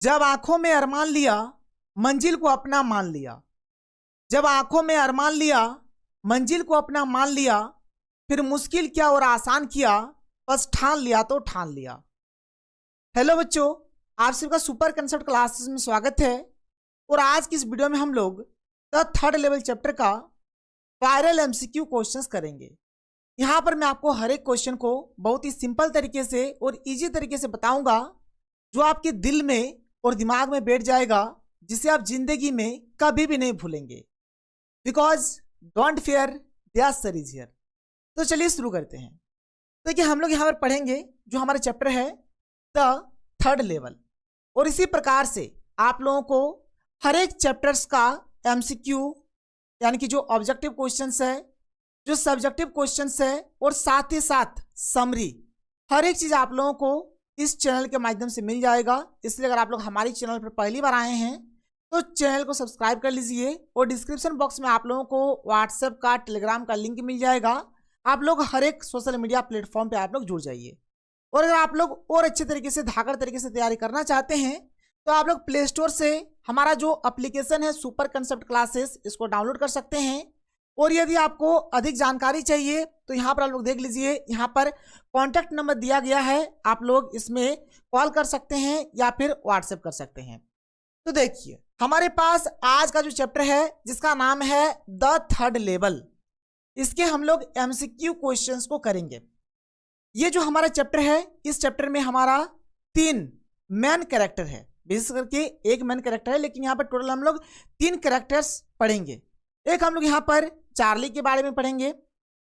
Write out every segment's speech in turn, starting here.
जब आंखों में अरमान लिया, मंजिल को अपना मान लिया। जब आंखों में अरमान लिया, मंजिल को अपना मान लिया। फिर मुश्किल क्या और आसान किया, बस ठान लिया तो ठान लिया। हेलो बच्चों, आप सबका सुपर कंसेप्ट क्लासेस में स्वागत है। और आज की इस वीडियो में हम लोग द थर्ड लेवल चैप्टर का वायरल एमसीक्यू क्वेश्चंस करेंगे। यहाँ पर मैं आपको हर एक क्वेश्चन को बहुत ही सिंपल तरीके से और इजी तरीके से बताऊंगा, जो आपके दिल में और दिमाग में बैठ जाएगा, जिसे आप जिंदगी में कभी भी नहीं भूलेंगे। Because don't fear, the answer is here. तो चलिए शुरू करते हैं। देखिए, हम लोग यहाँ पर पढ़ेंगे जो हमारा चैप्टर है द थर्ड लेवल, और इसी प्रकार से आप लोगों को हर एक चैप्टर्स का एमसीक्यू यानी कि जो ऑब्जेक्टिव क्वेश्चंस है, जो सब्जेक्टिव क्वेश्चंस है, और साथ ही साथ समरी, हर एक चीज आप लोगों को इस चैनल के माध्यम से मिल जाएगा। इसलिए अगर आप लोग हमारी चैनल पर पहली बार आए हैं तो चैनल को सब्सक्राइब कर लीजिए, और डिस्क्रिप्शन बॉक्स में आप लोगों को व्हाट्सएप का, टेलीग्राम का लिंक मिल जाएगा। आप लोग हर एक सोशल मीडिया प्लेटफॉर्म पे आप लोग जुड़ जाइए। और अगर आप लोग और अच्छे तरीके से, धाकड़ तरीके से तैयारी करना चाहते हैं तो आप लोग प्ले स्टोर से हमारा जो एप्लीकेशन है सुपर कंसेप्ट क्लासेस, इसको डाउनलोड कर सकते हैं। और यदि आपको अधिक जानकारी चाहिए तो यहाँ पर आप लोग देख लीजिए, यहाँ पर कॉन्टैक्ट नंबर दिया गया है, आप लोग इसमें कॉल कर सकते हैं या फिर व्हाट्सएप कर सकते हैं। तो देखिए, हमारे पास आज का जो चैप्टर है जिसका नाम है द थर्ड लेवल, इसके हम लोग एमसीक्यू क्वेश्चंस को करेंगे। ये जो हमारा चैप्टर है, इस चैप्टर में हमारा 3 मेन कैरेक्टर है, विशेष करके एक मेन कैरेक्टर है, लेकिन यहाँ पर टोटल हम लोग 3 कैरेक्टर्स पढ़ेंगे। एक हम लोग यहाँ पर चार्ली के बारे में पढ़ेंगे,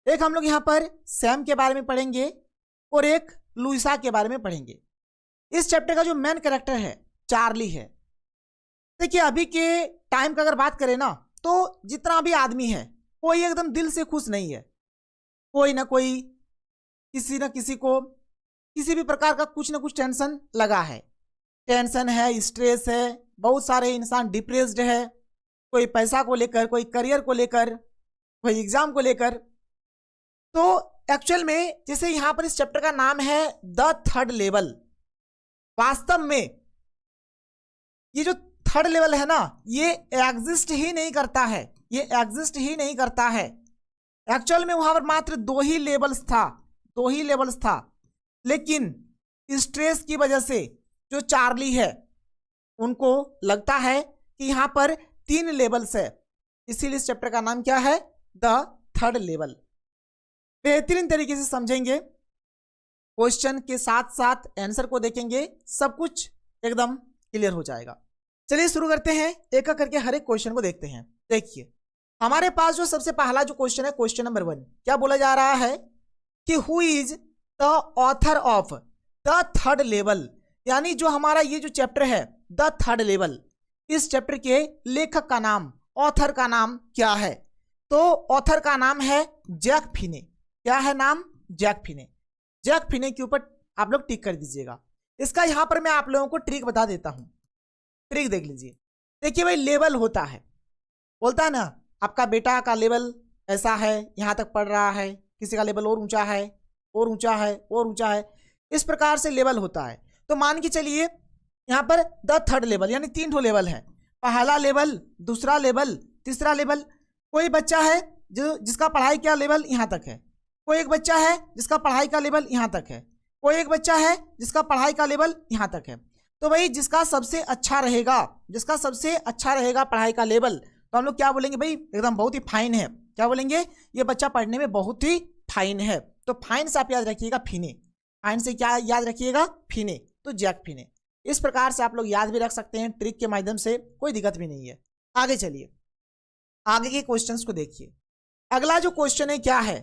एक हम लोग यहाँ पर सैम के बारे में पढ़ेंगे, और एक लुइसा के बारे में पढ़ेंगे। इस चैप्टर का जो मेन कैरेक्टर है चार्ली है। देखिए, अभी के टाइम का अगर बात करें ना, तो जितना भी आदमी है कोई एकदम दिल से खुश नहीं है। कोई ना कोई, किसी ना किसी को किसी भी प्रकार का कुछ ना कुछ टेंशन लगा है। टेंशन है, स्ट्रेस है, बहुत सारे इंसान डिप्रेस्ड है, कोई पैसा को लेकर, कोई करियर को लेकर, कोई एग्जाम को लेकर। तो एक्चुअल में जैसे यहाँ पर इस चैप्टर का नाम है द थर्ड लेवल, वास्तव में ये जो थर्ड लेवल है ना, ये एग्जिस्ट ही नहीं करता है। ये एग्जिस्ट ही नहीं करता है। एक्चुअल में वहां पर मात्र 2 ही लेवल्स था, लेकिन स्ट्रेस की वजह से जो चार्ली है उनको लगता है कि यहाँ पर 3 लेवल्स है, इसीलिए इस चैप्टर का नाम क्या है, द थर्ड लेवल। बेहतरीन तरीके से समझेंगे, क्वेश्चन के साथ साथ आंसर को देखेंगे, सब कुछ एकदम क्लियर हो जाएगा। चलिए शुरू करते हैं, एक एक करके हर एक क्वेश्चन को देखते हैं। देखिए, हमारे पास जो सबसे पहला जो क्वेश्चन है, क्वेश्चन नंबर 1, क्या बोला जा रहा है कि who is the author of the third level, यानी जो हमारा ये जो चैप्टर है द थर्ड लेवल, इस चैप्टर के लेखक का नाम, ऑथर का नाम क्या है। तो ऑथर का नाम है जैक फिने। क्या है नाम? जैक फिने। जैक फिने के ऊपर आप लोग टिक कर दीजिएगा। इसका यहां पर मैं आप लोगों को ट्रिक बता देता हूं। ट्रिक देख लीजिए। देखिए भाई, लेवल होता है, बोलता है ना, आपका बेटा का लेवल ऐसा है, यहां तक पढ़ रहा है, किसी का लेवल और ऊंचा है, और ऊंचा है, और ऊंचा है, इस प्रकार से लेवल होता है। तो मान के चलिए यहाँ पर द थर्ड लेवल यानी 3 लेवल है। पहला लेवल, दूसरा लेवल, तीसरा लेवल। कोई बच्चा है जिसका पढ़ाई का लेवल यहाँ तक है, कोई एक बच्चा है जिसका पढ़ाई का लेवल यहाँ तक है, कोई एक बच्चा है जिसका पढ़ाई का लेवल यहाँ तक है। तो भाई जिसका सबसे अच्छा रहेगा पढ़ाई का लेवल, तो हम लोग क्या बोलेंगे भाई, एकदम बहुत ही फाइन है। क्या बोलेंगे? ये बच्चा पढ़ने में बहुत ही फाइन है। तो फाइन से आप याद रखिएगा फिने। फाइन से क्या याद रखिएगा? फिने। तो जैक फिने। इस प्रकार से आप लोग याद भी रख सकते हैं ट्रिक के माध्यम से, कोई दिक्कत भी नहीं है। आगे चलिए, आगे के क्वेश्चंस को देखिए। अगला जो क्वेश्चन है क्या है,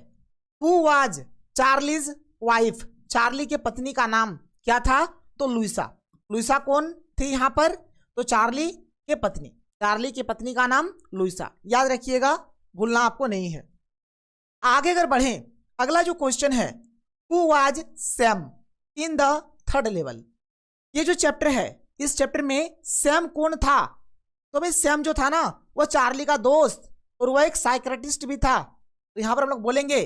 who was Charlie's wife, Charlie के पत्नी का नाम क्या था? तो लुइसा। लुइसा कौन थी यहाँ पर? तो चार्ली के पत्नी, चार्ली की पत्नी का नाम लुइसा। याद रखिएगा, भूलना आपको नहीं है। आगे अगर बढ़ें, अगला जो क्वेश्चन है, who was Sam in the third level. ये जो चैप्टर है, इस चैप्टर में सैम कौन था? तो भाई सैम जो था ना, वो चार्ली का दोस्त, और वह एक साइकियाट्रिस्ट भी था। तो यहां पर हम लोग बोलेंगे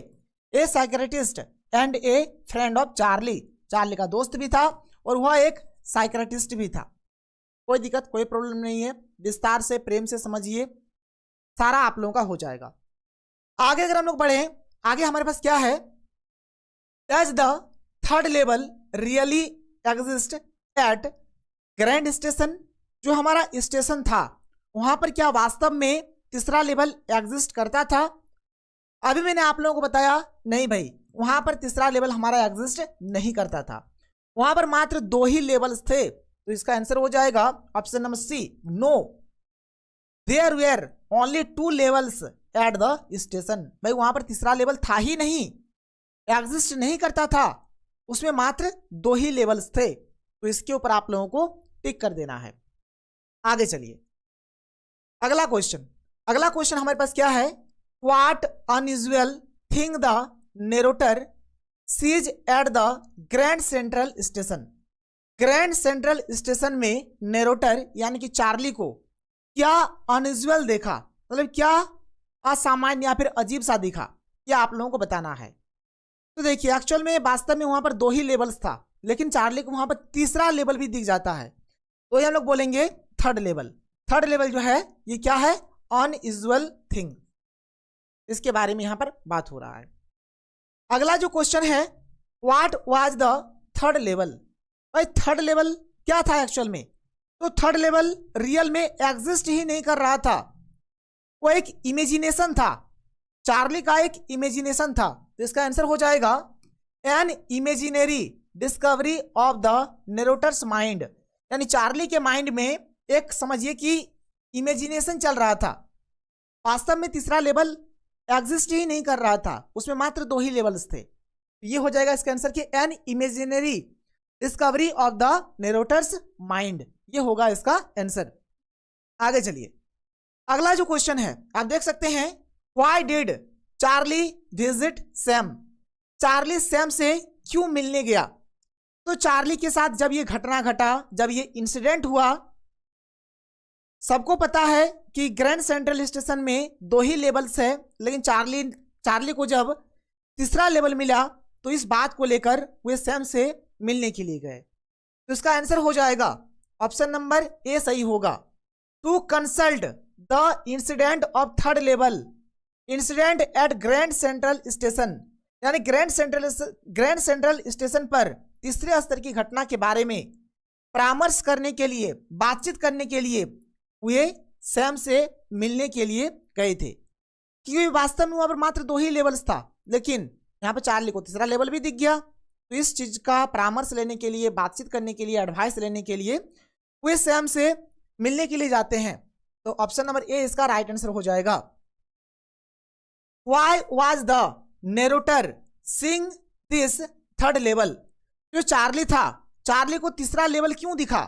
a psychiatrist and a friend of Charlie. Charlie का दोस्त भी था और वह एक साइकियाट्रिस्ट भी था। कोई दिक्कत कोई प्रॉब्लम नहीं है, विस्तार से प्रेम से समझिए, सारा आप लोगों का हो जाएगा। आगे अगर हम लोग बढ़े, आगे हमारे पास क्या है, does the third level really exist at grand station, जो हमारा स्टेशन था वहां पर क्या वास्तव में तीसरा लेवल एग्जिस्ट करता था? अभी मैंने आप लोगों को बताया नहीं भाई, वहां पर तीसरा लेवल हमारा एग्जिस्ट नहीं करता था, वहां पर मात्र 2 ही लेवल्स थे। तो इसका आंसर हो जाएगा option number C, no, there were only 2 levels at the station. भाई वहां पर तीसरा लेवल था ही नहीं, एग्जिस्ट नहीं करता था, उसमें मात्र 2 ही लेवल्स थे। तो इसके ऊपर आप लोगों को टिक कर देना है। आगे चलिए, अगला क्वेश्चन हमारे पास क्या है, what unusual thing the narrator sees at the Grand Central Station. Grand Central Station में नरेटर यानी कि चार्ली को क्या अनयूजुअल देखा, मतलब क्या असामान्य या फिर अजीब सा दिखा, यह आप लोगों को बताना है। तो देखिए एक्चुअल में वास्तव में वहां पर 2 ही लेवल्स था, लेकिन चार्ली को वहां पर तीसरा लेवल भी दिख जाता है, तो ये हम लोग बोलेंगे थर्ड लेवल। थर्ड लेवल जो है ये क्या है, अनयूजुअल थिंग, इसके बारे में यहां पर बात हो रहा है। अगला जो क्वेश्चन है, what was the third level. भाई थर्ड लेवल क्या था एक्चुअल में, तो थर्ड लेवल रियल में एग्जिस्ट ही नहीं कर रहा था, वो एक इमेजिनेशन था, चार्ली का एक इमेजिनेशन था। तो इसका आंसर हो जाएगा an imaginary discovery of the narrator's mind, यानी चार्ली के माइंड में एक समझिए कि इमेजिनेशन चल रहा था, वास्तव में तीसरा लेवल एग्जिस्ट ही नहीं कर रहा था, उसमें मात्र 2 ही लेवल्स थे। ये हो जाएगा इसका आंसर कि an imaginary discovery of the narrator's mind, ये होगा इसका आंसर। आगे चलिए, अगला जो क्वेश्चन है आप देख सकते हैं, why did Charlie visit Sam. Charlie Sam से क्यों मिलने गया? तो चार्ली के साथ जब ये घटना घटा, जब ये इंसिडेंट हुआ, सबको पता है कि ग्रैंड सेंट्रल स्टेशन में 2 ही लेवल्स है, लेकिन चार्ली को जब तीसरा लेवल मिला तो इस बात को लेकर वे सैम से मिलने के लिए गए। तो इसका आंसर हो जाएगा ऑप्शन नंबर ए सही होगा, to consult the incident of third level incident at Grand Central Station, यानी ग्रैंड सेंट्रल स्टेशन पर तीसरे स्तर की घटना के बारे में परामर्श करने के लिए, बातचीत करने के लिए वे सैम से मिलने के लिए गए थे, क्योंकि वास्तव में वहां पर मात्र 2 ही लेवल्स था, लेकिन यहाँ पर चार्ली को तीसरा लेवल भी दिख गया। तो इस चीज का परामर्श लेने के लिए, बातचीत करने के लिए, एडवाइस लेने के लिए वे सैम से मिलने के लिए जाते हैं। तो ऑप्शन नंबर ए इसका राइट आंसर हो जाएगा। Why was the narrator seeing this third level? जो चार्ली था, चार्ली को तीसरा लेवल क्यों दिखा?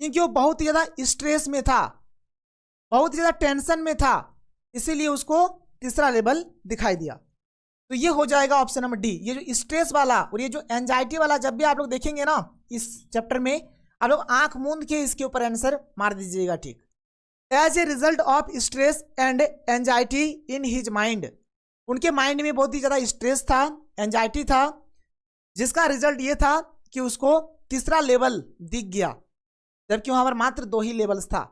क्योंकि वो बहुत ही ज्यादा स्ट्रेस में था, बहुत ही ज्यादा टेंशन में था, इसीलिए उसको तीसरा लेवल दिखाई दिया। तो ये हो जाएगा ऑप्शन नंबर डी। ये जो स्ट्रेस वाला और ये जो एंजाइटी वाला जब भी आप लोग देखेंगे ना इस चैप्टर में, आप लोग आंख मूंद के इसके ऊपर आंसर मार दीजिएगा, ठीक। As a result of stress and anxiety in his mind, उनके माइंड में बहुत ही ज्यादा स्ट्रेस था, एंजाइटी था, जिसका रिजल्ट ये था कि उसको तीसरा लेवल दिख गया, जबकि वहां पर मात्र 2 ही लेवल्स था।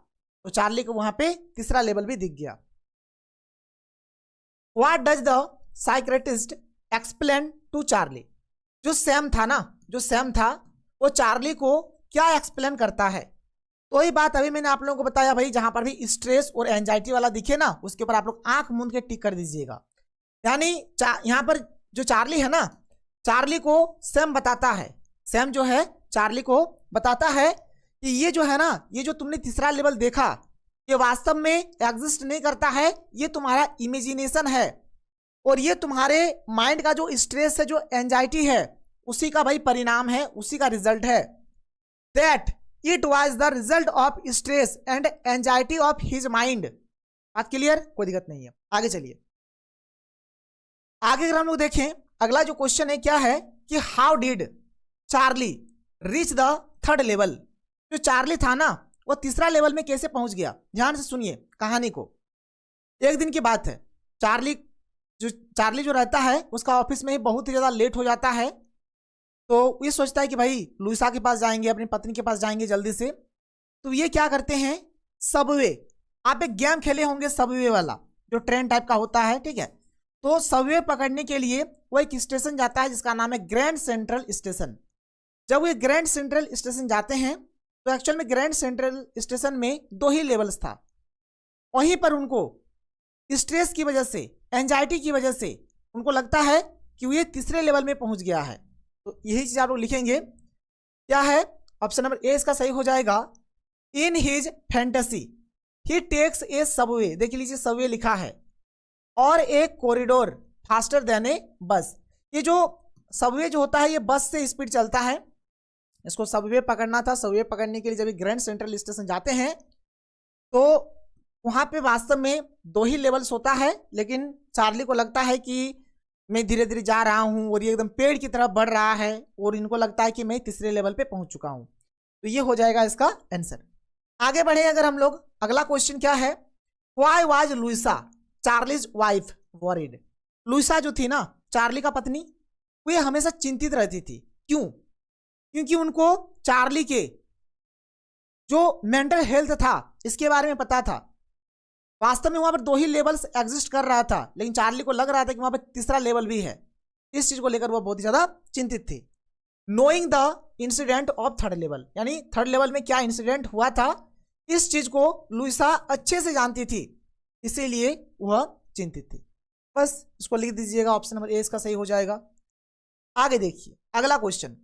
तो चार्ली को वहां पे तीसरा लेवल भी दिख गया। What does the psychiatrist explain to Charlie. जो सैम था ना, जो सैम था वो चार्ली को क्या एक्सप्लेन करता है? तो वही बात अभी मैंने आप लोगों को बताया भाई, जहां पर भी स्ट्रेस और एंजाइटी वाला दिखे ना उसके ऊपर आप लोग आंख मूंद के टिक कर दीजिएगा। यानी यहाँ पर जो चार्ली है ना, चार्ली को सैम बताता है, सैम जो है चार्ली को बताता है कि ये जो है ना, ये जो तुमने तीसरा लेवल देखा ये वास्तव में एग्जिस्ट नहीं करता है, ये तुम्हारा इमेजिनेशन है, और ये तुम्हारे माइंड का जो स्ट्रेस है, जो एंजाइटी है, उसी का भाई परिणाम है, उसी का रिजल्ट है। That it was the result of stress and anxiety of his mind. बात क्लियर? कोई दिक्कत नहीं है। आगे चलिए, आगे अगर हम लोग देखें, अगला जो क्वेश्चन है क्या है कि how did Charlie reach the third level. जो चार्ली था ना वो तीसरा लेवल में कैसे पहुंच गया? ध्यान से सुनिए कहानी को। एक दिन की बात है, चार्ली जो रहता है उसका ऑफिस में ही बहुत ही ज्यादा लेट हो जाता है, तो ये सोचता है कि भाई लुइसा के पास जाएंगे, अपनी पत्नी के पास जाएंगे जल्दी से, तो ये क्या करते हैं, सबवे, आप एक गेम खेले होंगे सबवे वाला जो ट्रेन टाइप का होता है, ठीक है। तो सबवे पकड़ने के लिए वो एक स्टेशन जाता है जिसका नाम है ग्रैंड सेंट्रल स्टेशन। जब वो ग्रैंड सेंट्रल स्टेशन जाते हैं तो एक्चुअल में ग्रैंड सेंट्रल स्टेशन में 2 ही लेवल्स था। वहीं पर उनको स्ट्रेस की वजह से, एंजाइटी की वजह से उनको लगता है कि वो ये तीसरे लेवल में पहुंच गया है। तो यही चीज आप लोग लिखेंगे, क्या है, ऑप्शन नंबर ए इसका सही हो जाएगा। In his fantasy he takes a subway, देख लीजिए सबवे लिखा है, और एक कॉरिडोर फास्टर देन ए बस। ये जो सबवे जो होता है ये बस से स्पीड चलता है, इसको सबवे पकड़ना था। सबवे पकड़ने के लिए जब ग्रैंड सेंट्रल स्टेशन जाते हैं तो वहां पे वास्तव में 2 ही लेवल्स होता है, लेकिन चार्ली को लगता है कि मैं धीरे धीरे जा रहा हूं और ये एकदम पेड़ की तरफ बढ़ रहा है और इनको लगता है कि मैं तीसरे लेवल पे पहुंच चुका हूं। तो ये हो जाएगा इसका आंसर। आगे बढ़े अगर हम लोग, अगला क्वेश्चन क्या है, why was Louisa Charlie's wife worried. Louisa जो थी ना, चार्ली का पत्नी, वो ये हमेशा चिंतित रहती थी। क्यों? क्योंकि उनको चार्ली के जो मेंटल हेल्थ था इसके बारे में पता था। वास्तव में वहां पर 2 ही लेवल्स एग्जिस्ट कर रहा था, लेकिन चार्ली को लग रहा था कि वहां पर तीसरा लेवल भी है। इस चीज को लेकर वो बहुत ही ज्यादा चिंतित थी। Knowing the incident of third level, यानी थर्ड लेवल में क्या इंसिडेंट हुआ था, इस चीज को लुइसा अच्छे से जानती थी, इसीलिए वह चिंतित थी। बस इसको लिख दीजिएगा, ऑप्शन नंबर ए इसका सही हो जाएगा। आगे देखिए अगला question,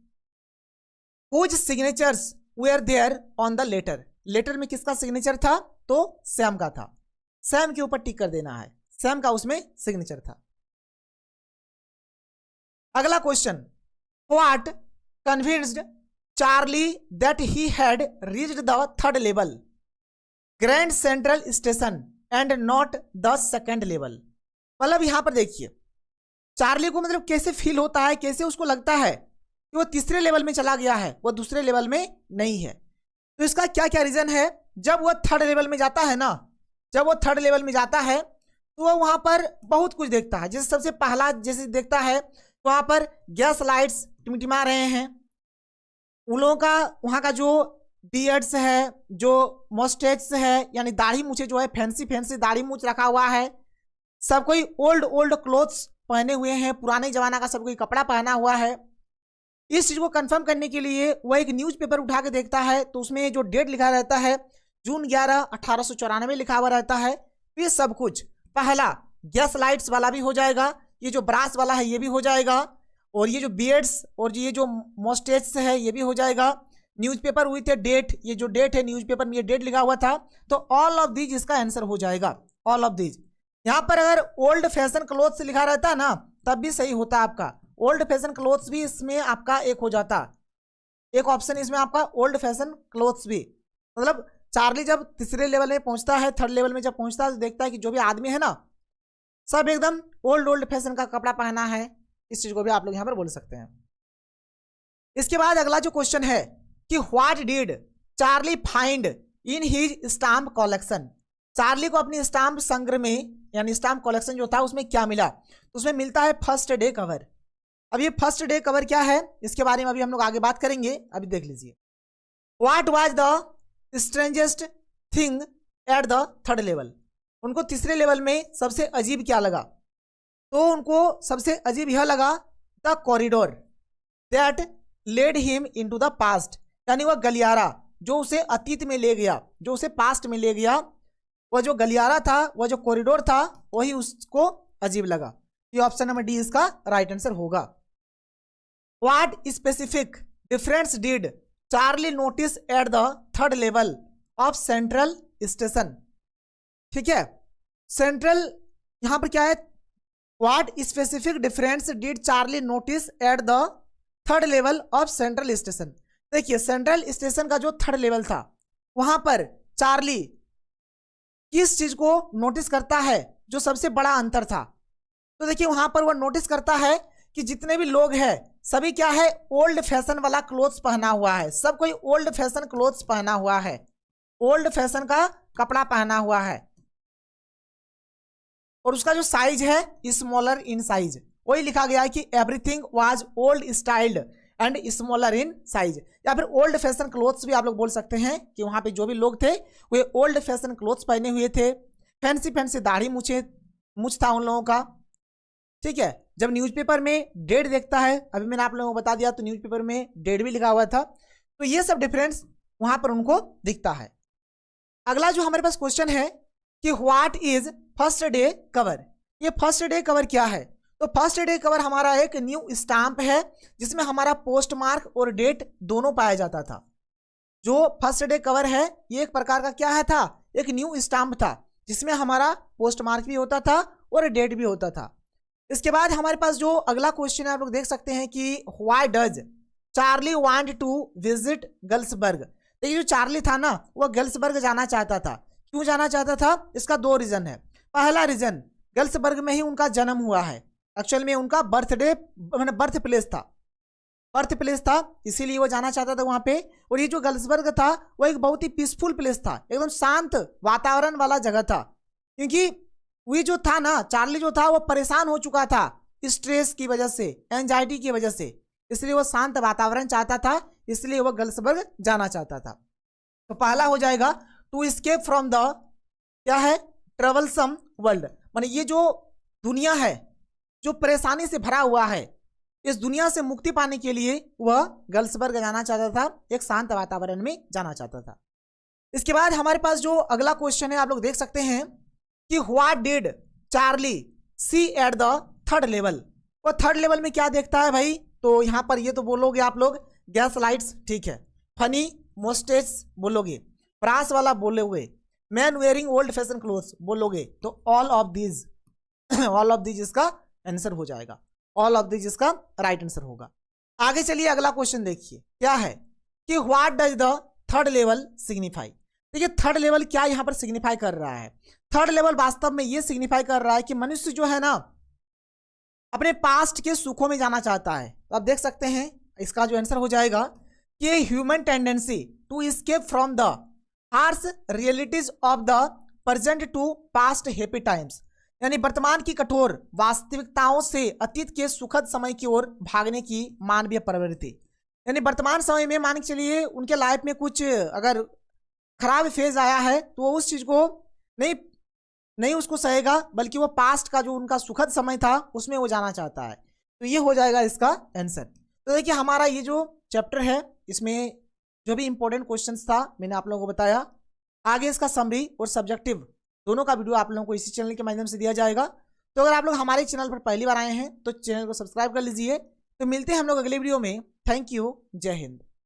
whose signatures were there on the letter. Letter में किसका सिग्नेचर था? तो सैम का था। सैम के ऊपर टिक कर देना है, सैम का उसमें सिग्नेचर था। अगला question, what convinced Charlie that he had reached the third level grand Central station and not the second level. मतलब यहां पर देखिए चार्ली को मतलब कैसे फील होता है, कैसे उसको लगता है कि वो तीसरे लेवल में चला गया है, वो दूसरे लेवल में नहीं है। तो इसका क्या क्या रीजन है? जब वो थर्ड लेवल में जाता है ना, जब वो थर्ड लेवल में जाता है तो वो वहां पर बहुत कुछ देखता है। जैसे सबसे पहला जैसे देखता है तो वहां पर गैस लाइट्स टिमटिमा रहे हैं, उन लोगों का वहां का जो बियर्ड्स है, जो मोस्टेट्स है, यानी दाढ़ी मूछे जो है, फैंसी फैंसी दाढ़ी मूछ रखा हुआ है, सब कोई ओल्ड ओल्ड क्लोथ्स पहने हुए हैं, पुराने जमाना का सब कोई कपड़ा पहना हुआ है। इस चीज को कंफर्म करने के लिए वह एक न्यूज़पेपर उठा के देखता है तो उसमें जो डेट लिखा रहता है जून 11 1894 लिखा हुआ रहता है। ये सब कुछ पहला गैस लाइट्स वाला भी हो जाएगा, ये जो ब्रास वाला है ये भी हो जाएगा, और ये जो बियर्ड्स और ये जो मोस्टेट्स है ये भी हो जाएगा। न्यूज़पेपर विथ ए डेट, ये जो डेट है न्यूज़पेपर में ये डेट लिखा हुआ था, तो ऑल ऑफ दीज इसका आंसर हो जाएगा, ऑल ऑफ दीज। यहाँ पर अगर ओल्ड फैशन क्लोथ्स लिखा रहता ना तब भी सही होता आपका, ओल्ड फैशन क्लोथ्स भी इसमें आपका एक हो जाता, एक ऑप्शन इसमें आपका ओल्ड फैशन क्लोथ्स भी। मतलब चार्ली जब तीसरे लेवल में पहुंचता है, थर्ड लेवल में जब पहुंचता है तो देखता है कि जो भी आदमी है ना सब एकदम ओल्ड ओल्ड फैशन का कपड़ा पहना है। इस चीज को भी आप लोग यहां पर बोल सकते हैं। इसके बाद अगला जो क्वेश्चन है कि what did Charlie find in his stamp collection. Charlie को अपनी स्टाम्प संग्रह में यानी स्टाम्प कलेक्शन जो था उसमें क्या मिला? तो उसमें मिलता है फर्स्ट डे कवर। अब ये फर्स्ट डे कवर क्या है इसके बारे में अभी हम लोग आगे बात करेंगे, अभी देख लीजिए। What was the strangest thing at the third level. उनको तीसरे लेवल में सबसे अजीब क्या लगा? तो उनको सबसे अजीब यह लगा the corridor that led him into the past, यानी वह गलियारा जो उसे अतीत में ले गया, जो उसे पास्ट में ले गया, वह जो गलियारा था, वह जो कॉरिडोर था, वही उसको अजीब लगा। ये ऑप्शन नंबर डी इसका राइट आंसर होगा। What specific difference did Charlie notice eight the third level of central station. ठीक है, सेंट्रल यहां पर क्या है, what specific difference did Charlie notice eight the third level of central station. देखिए central station का जो थर्ड लेवल था वहां पर चार्ली किस चीज को नोटिस करता है जो सबसे बड़ा अंतर था? तो देखिए वहां पर वह नोटिस करता है कि जितने भी लोग हैं सभी क्या है, ओल्ड फैशन वाला क्लोथ्स पहना हुआ है, सब कोई ओल्ड फैशन क्लोथ्स पहना हुआ है, ओल्ड फैशन का कपड़ा पहना हुआ है, और उसका जो साइज है स्मॉलर इन साइज, वही लिखा गया है कि everything was old styled and smaller in size. या फिर ओल्ड फैशन क्लोथ्स भी आप लोग बोल सकते हैं कि वहाँ पे जो भी लोग थे वे ओल्ड फैशन क्लोथ्स पहने हुए थे। फैंसी फैंसी दाढ़ी मूछ था उन लोगों का, ठीक है। जब न्यूज़पेपर में डेट देखता है, अभी मैंने आप लोगों को बता दिया, तो न्यूज़पेपर में डेट भी लिखा हुआ था, तो ये सब डिफरेंस वहाँ पर उनको दिखता है। अगला जो हमारे पास क्वेश्चन है कि what is first day cover. ये फर्स्ट डे कवर क्या है? तो फर्स्ट डे कवर हमारा एक न्यू स्टाम्प है जिसमें हमारा पोस्ट मार्क और डेट दोनों पाया जाता था। जो फर्स्ट डे कवर है ये एक प्रकार का क्या है था, एक न्यू स्टाम्प था जिसमें हमारा पोस्ट मार्क भी होता था और डेट भी होता था। इसके बाद हमारे पास जो अगला क्वेश्चन है आप लोग देख सकते हैं कि why does Charlie want to visit Girlsburg. तो ये जो चार्ली था ना वो गर्ल्सबर्ग जाना चाहता था। क्यों जाना चाहता था? इसका दो रीजन है। पहला रीजन, गर्ल्सबर्ग में ही उनका जन्म हुआ है, एक्चुअल में उनका बर्थ प्लेस था, इसीलिए वो जाना चाहता था वहाँ पे। और ये जो गर्ल्सबर्ग था वो एक बहुत ही पीसफुल प्लेस था, एकदम शांत वातावरण वाला जगह था। क्योंकि वो जो था ना, चार्ली जो था वो परेशान हो चुका था स्ट्रेस की वजह से, एंजाइटी की वजह से, इसलिए वो शांत वातावरण चाहता था, इसलिए वो गर्ल्सबर्ग जाना चाहता था। तो पहला हो जाएगा टू एस्केप फ्रॉम द क्या है, ट्रबलसम वर्ल्ड, माने ये जो दुनिया है जो परेशानी से भरा हुआ है, इस दुनिया से मुक्ति पाने के लिए वह गर्ल्सबर्ग जाना चाहता था, एक शांत वातावरण में जाना चाहता था। इसके बाद हमारे पास जो अगला क्वेश्चन है आप लोग देख सकते हैं कि what did Charlie see at the third level. वो थर्ड लेवल में क्या देखता है भाई? तो यहाँ पर ये तो बोलोगे आप लोग गैस लाइट्स, ठीक है, फनी मोस्टेज बोलोगे, प्रास वाला बोलोगे, man wearing old fashion clothes बोलोगे, तो ऑल ऑफ दीज इसका आंसर हो जाएगा, ऑल ऑफ दीज इसका राइट आंसर होगा। आगे चलिए अगला क्वेश्चन देखिए क्या है कि what does the third level signify. देखिए थर्ड लेवल क्या यहाँ पर सिग्निफाई कर रहा है? थर्ड लेवल वास्तव में ये सिग्निफाई कर रहा है कि मनुष्य जो है ना अपने पास्ट के सुखों में जाना चाहता है। तो आप देख सकते हैं इसका जो आंसर हो जाएगा कि human tendency to escape from the harsh realities of the present to past happy times, यानी वर्तमान की कठोर वास्तविकताओं से अतीत के सुखद समय की ओर भागने की मानवीय प्रवृत्ति। यानी वर्तमान समय में मान के चलिए उनके लाइफ में कुछ अगर खराब फेज आया है तो वो उस चीज को नहीं उसको सहेगा, बल्कि वो पास्ट का जो उनका सुखद समय था उसमें वो जाना चाहता है। तो ये हो जाएगा इसका आंसर। तो देखिए हमारा ये जो चैप्टर है इसमें जो भी इंपॉर्टेंट क्वेश्चंस था मैंने आप लोगों को बताया। आगे इसका समरी और सब्जेक्टिव दोनों का वीडियो आप लोगों को इसी चैनल के माध्यम से दिया जाएगा। तो अगर आप लोग हमारे चैनल पर पहली बार आए हैं तो चैनल को सब्सक्राइब कर लीजिए। तो मिलते हैं हम लोग अगले वीडियो में। थैंक यू, जय हिंद।